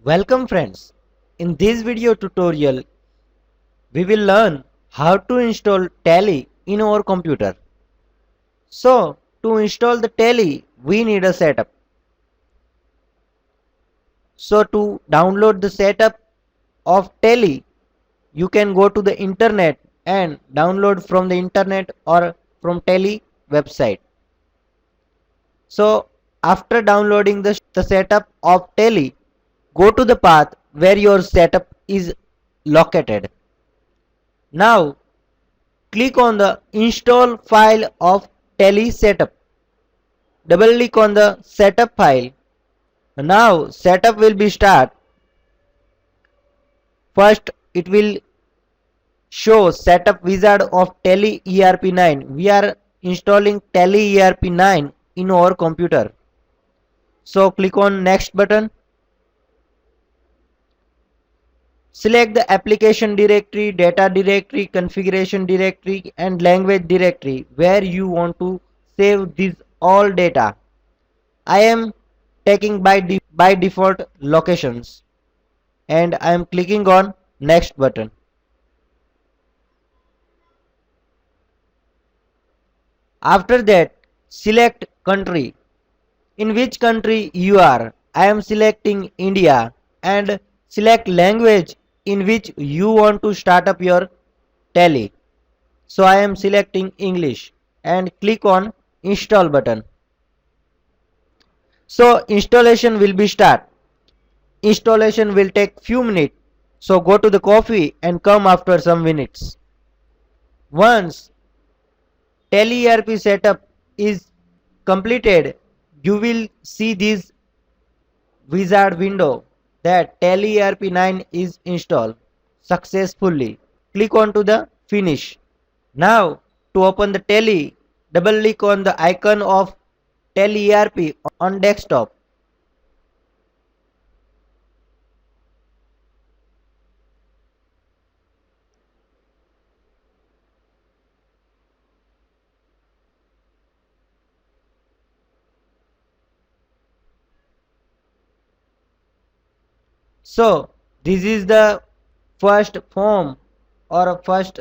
Welcome friends. In this video tutorial, we will learn how to install Tally in our computer. So, to install the Tally, we need a setup. So, to download the setup of Tally, you can go to the internet and download from the internet or from Tally website. So, after downloading the setup of Tally, go to the path where your setup is located. Now click on the install file of Tally setup. Double click on the setup file. Now setup will be start. First it will show setup wizard of Tally ERP9. We are installing Tally ERP9 in our computer. So click on next button. Select the application directory, data directory, configuration directory and language directory where you want to save these all data. I am taking by default locations and I am clicking on next button. After that, select country. In which country you are. I am selecting India and select language in which you want to start up your Tally. So I am selecting English and click on install button. So installation will be start. Installation will take few minutes. So go to the coffee and come after some minutes. Once Tally ERP setup is completed, you will see this wizard window that Tally ERP9 is installed successfully. Click on to the finish. Now to open the Tally, double click on the icon of Tally ERP on desktop. So this is the first form or a first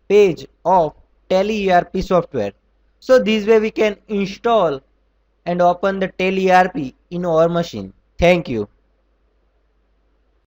page of Tally ERP software. So this way we can install and open the Tally ERP in our machine. Thank you.